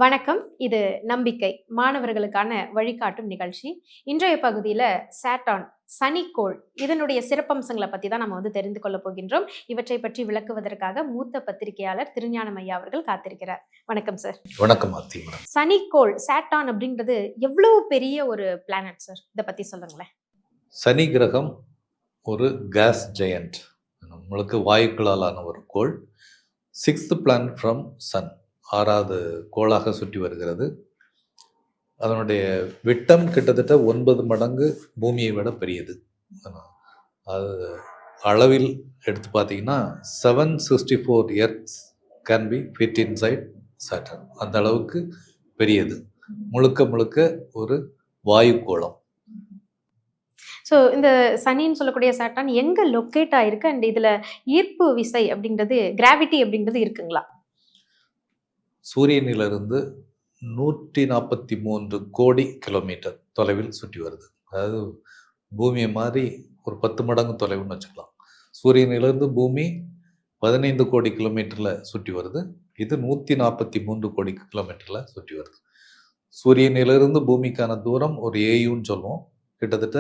வணக்கம். இது நம்பிக்கை மாணவர்களுக்கான வழிகாட்டும் நிகழ்ச்சி. இன்றைய பகுதியில சாட்டர்ன் சனிக்கோள் இதனுடைய சிறப்பம்சங்களை பத்தி தான் நம்ம தெரிந்து கொள்ள போகின்றோம். இவற்றை பற்றி விளக்குவதற்காக மூத்த பத்திரிகையாளர் திருஞானம் ஐயா அவர்கள் காத்திருக்கிறார். வணக்கம் சார். வணக்கம். சனிக்கோள் சாட்டர்ன் அப்படின்றது எவ்வளவு பெரிய ஒரு பிளானட் சார்? இதை பத்தி சொல்லுங்களேன். சனி கிரகம் ஒரு கேஸ் ஜெயண்ட், நம்மளுக்கு வாயுக்களாலான ஒரு கோள். 6th பிளானட் ஃப்ரம் சன், 6வது கோளாக சுற்றி வருகிறது. அதனுடைய விட்டம் கிட்டத்தட்ட 9 மடங்கு பூமியை விட பெரியது. அது அளவில் எடுத்து பார்த்தீங்கன்னா 764 earths can be fit inside Saturn. அந்த அளவுக்கு பெரியது. முழுக்க முழுக்க ஒரு வாயு கோளம். ஸோ இந்த சனின்னு சொல்லக்கூடிய சாட்டர்ன் எங்க லொக்கேட் ஆயிருக்கு? அண்ட் இதுல ஈர்ப்பு விசை அப்படின்றது, கிராவிட்டி அப்படின்றது இருக்குங்களா? சூரியனிலிருந்து 143 கோடி கிலோமீட்டர் தொலைவில் சுற்றி வருது. அதாவது பூமியை மாதிரி ஒரு 10 மடங்கு தொலைவுன்னு வச்சுக்கலாம். சூரியனிலிருந்து பூமி 15 கோடி கிலோமீட்டரில் சுற்றி வருது. இது 143 கோடி கிலோமீட்டரில் சுற்றி வருது. சூரியனிலிருந்து பூமிக்கான தூரம் ஒரு ஏயுன்னு சொல்லுவோம். கிட்டத்தட்ட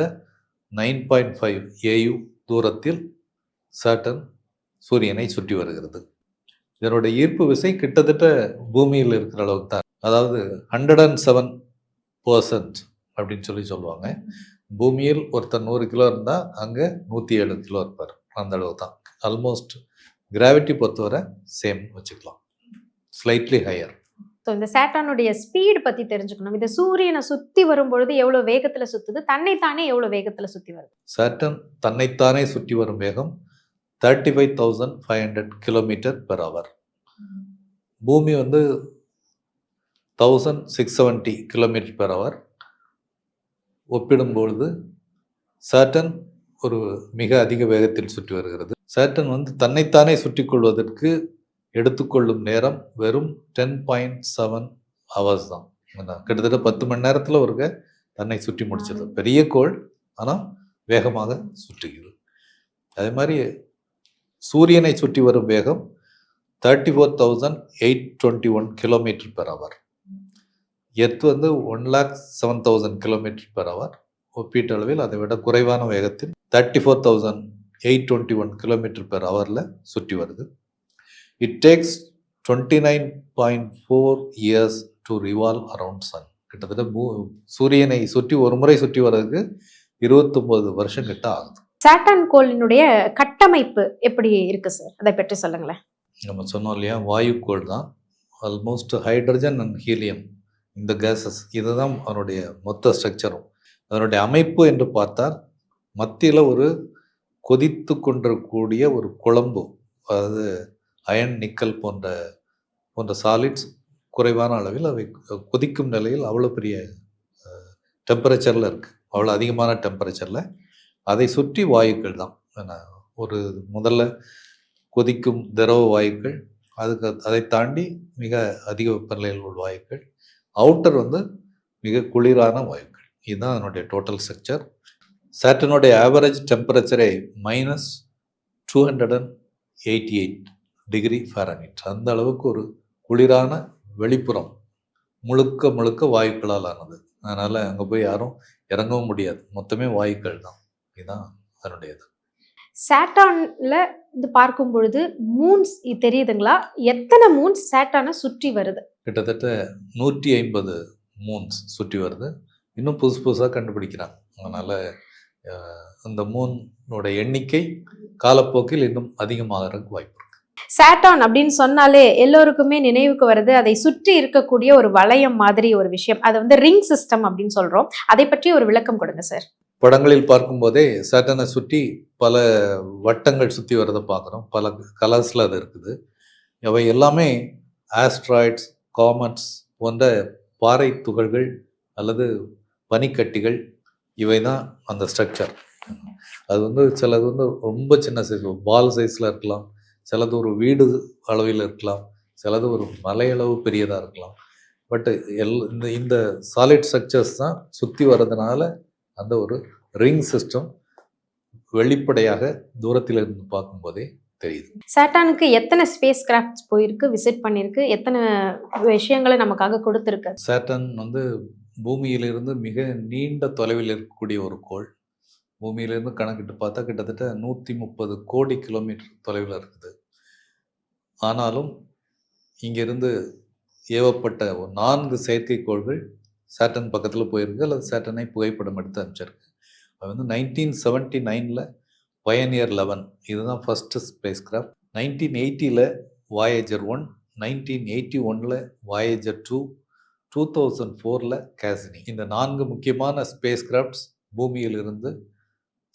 9.5 ஏயு தூரத்தில் சாட்டர்ன் சூரியனை சுற்றி வருகிறது. இதனுடைய ஈர்ப்பு விசை கிட்டத்தட்ட பூமியில் இருக்கிற அளவுக்கு தான். அதாவது 107% அப்படின்னு சொல்லுவாங்க. பூமியில் ஒருத்தர் 100 கிலோ இருந்தால் அங்கே 107 கிலோ இருப்பார். அந்த அளவு தான். ஆல்மோஸ்ட் கிராவிட்டி பொறுத்தவரை சேம் வச்சுக்கலாம், ஸ்லைட்லி ஹையர். ஸோ இந்த சாட்டர்னுடைய ஸ்பீடு பற்றி தெரிஞ்சுக்கணும். இது சூரியனை சுற்றி வரும்பொழுது எவ்வளோ வேகத்தில் சுற்றுது, தன்னைத்தானே எவ்வளோ வேகத்தில் சுற்றி வருது? சாட்டர்ன் தன்னைத்தானே சுற்றி வரும் வேகம் 35,500 கிலோமீட்டர் பெர் ஹவர். பூமி 1670 கிலோமீட்டர் பெர் ஹவர். ஒப்பிடும்பொழுது சாட்டர்ன் ஒரு மிக அதிக வேகத்தில் சுற்றி வருகிறது. சாட்டர்ன் தன்னைத்தானே சுற்றி கொள்வதற்கு எடுத்துக்கொள்ளும் நேரம் வெறும் 10.7 hours தான். கிட்டத்தட்ட 10 மணி நேரத்தில் ஒருக்க தன்னை சுற்றி முடிச்சது. பெரிய கோள், ஆனால் வேகமாக சுற்றுகிறது. அதே மாதிரி சூரியனை சுற்றி வரும் வேகம் 34,821 kilometre per hour. Earth 107,000 kilometre per hour. ஒப்பீட்டளவில் அதை விட குறைவான வேகத்தில் 34,821 கிலோமீட்டர் பெர் ஹவரில் சுற்றி வருது. It takes 29.4 years to revolve around sun. கிட்டத்தட்ட சூரியனை சுற்றி ஒரு முறை சுற்றி வர்றதுக்கு 29 வருஷம் கிட்ட ஆகுது. சாட்டர்ன் கோளினுடைய கட்டமைப்பு எப்படி இருக்கு சார்? அதை பற்றி சொல்லுங்களேன். நம்ம சொன்னோம் இல்லையா, வாயு கோள் தான். ஆல்மோஸ்ட் ஹைட்ரஜன் அண்ட் ஹீலியம், இந்த கேஸஸ், இதுதான் அதனுடைய மொத்த ஸ்ட்ரக்சரும். அதனுடைய அமைப்பு என்று பார்த்தால் மத்தியில் ஒரு கொதித்து கொண்டிருக்கக்கூடிய ஒரு குழம்பு, அதாவது அயன் நிக்கல் போன்ற சாலிட்ஸ் குறைவான அளவில் அவை கொதிக்கும் நிலையில் அவ்வளோ பெரிய டெம்பரேச்சரில் இருக்குது. அவ்வளோ அதிகமான டெம்பரேச்சரில் அதை சுற்றி வாயுக்கள் தான். ஒரு முதல்ல கொதிக்கும் திரவ வாயுக்கள், அதை தாண்டி மிக அதிக வெப்பநிலையில் உள்ள வாயுக்கள், அவுட்டர் மிக குளிரான வாயுக்கள். இதுதான் அதனுடைய டோட்டல் ஸ்ட்ரக்சர். சாட்டர்னுடைய ஆவரேஜ் டெம்பரேச்சரை -288 டிகிரி ஃபாரன்ஹீட். அந்த அளவுக்கு ஒரு குளிரான வெளிப்புறம், முழுக்க முழுக்க வாயுக்களால் ஆனது. அதனால் அங்கே போய் யாரும் இறங்கவும் முடியாது. மொத்தமே வாயுக்கள் தான். இதுதான் அதனுடையது. சாட்டர்ன்ல பார்க்கும் பொழுது மூன்ஸ் தெரியுதுங்களா? எத்தனை மூன்ஸ் சாட்டர்னை சுற்றி வருது? கிட்டத்தட்ட 150 மூன்ஸ் சுற்றி வருது. இன்னும் புதுசாக கண்டுபிடிக்கிறாங்க. அதனால் அந்த மூனோட எண்ணிக்கை காலப்போக்கில் இன்னும் அதிகமாகிறதுக்கு வாய்ப்பு இருக்கு. சாட்டர்ன் அப்படின்னு சொன்னாலே எல்லோருக்குமே நினைவுக்கு வருது அதை சுற்றி இருக்கக்கூடிய ஒரு வளையம் மாதிரி ஒரு விஷயம். அது ரிங் சிஸ்டம் அப்படின்னு சொல்றோம். அதை பற்றி ஒரு விளக்கம் கொடுங்க சார். படங்களில் பார்க்கும்போதே சாட்டர்னை சுற்றி பல வட்டங்கள் சுற்றி வரதை பார்க்குறோம். பல கலர்ஸில் அது இருக்குது. அவை எல்லாமே ஆஸ்ட்ராய்ட்ஸ், காமெட்ஸ் போன்ற பாறை துகள்கள் அல்லது பனிக்கட்டிகள். இவை தான் அந்த ஸ்ட்ரக்சர். அது சிலது ரொம்ப சின்ன சைஸ், பால் சைஸில் இருக்கலாம். சிலது ஒரு வீடு அளவில் இருக்கலாம். சிலது ஒரு மலையளவு பெரியதாக இருக்கலாம். பட் இந்த சாலிட் ஸ்ட்ரக்சர்ஸ் தான் சுற்றி வர்றதுனால அந்த ஒரு ரிங் சிஸ்டம் வெளிப்படையாக தூரத்தில் இருந்து பார்க்கும்போதே தெரியுது. சாட்டானுக்கு எத்தனை ஸ்பேஸ் கிராஃப்ட்ஸ் போயிருக்கு, விசிட் பண்ணியிருக்கு, எத்தனை விஷயங்களை நமக்காக கொடுத்துருக்கு? சேட்டர்ன் வந்து பூமியிலிருந்து மிக நீண்ட தொலைவில் இருக்கக்கூடிய ஒரு கோள். பூமியிலிருந்து கணக்கிட்டு பார்த்தா கிட்டத்தட்ட 130 கோடி கிலோமீட்டர் தொலைவில் இருக்குது. ஆனாலும் இங்கிருந்து ஏவப்பட்ட ஒரு 4 செயற்கைக்கோள்கள் சேட்டர்ன் பக்கத்தில் போயிருக்கு, அல்லது சேட்டர்னை புகைப்படம் எடுத்து அனுப்பிச்சிருக்கு. அது வந்து 1979 பயனியர் 11 இதுதான் first space craft. 1980 Voyager 1, 1981 Voyager 2, 2004 Keshini. இந்த 4 முக்கியமான ஸ்பேஸ் கிராஃப்ட்ஸ் பூமியிலிருந்து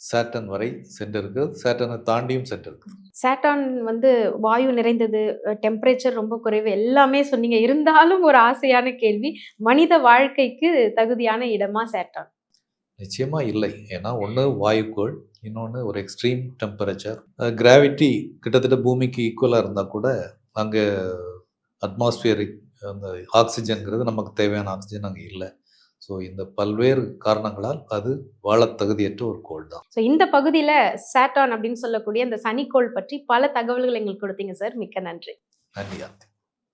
சேட்டர்ன் வரை சென்றிருக்கு. சேட்டர்னை தாண்டியும் சென்றிருக்கு. சாட்டான் வந்து வாயு நிறைந்தது, டெம்பரேச்சர் ரொம்ப குறைவு, எல்லாமே சொன்னீங்க. இருந்தாலும் ஒரு ஆசையான கேள்வி, மனித வாழ்க்கைக்கு தகுதியான இடமா சாட்டான்? நிச்சயமா இல்லை. ஏன்னா ஒன்று வாயுக்கோள், இன்னொன்று ஒரு எக்ஸ்ட்ரீம் டெம்பரேச்சர். கிராவிட்டி கிட்டத்தட்ட பூமிக்கு ஈக்குவலாக இருந்தால் கூட அங்கே அட்மாஸ்பியரிக் அந்த ஆக்சிஜன்கிறது நமக்கு தேவையான ஆக்சிஜன் அங்கே இல்லை. ஸோ இந்த பல்வேறு காரணங்களால் அது வாழ தகுதியற்ற ஒரு கோள் தான். ஸோ இந்த பகுதியில் சாட்டான் அப்படின்னு சொல்லக்கூடிய அந்த சனிக்கோள் பற்றி பல தகவல்கள் எங்களுக்கு கொடுத்தீங்க சார். மிக்க நன்றி. நன்றி.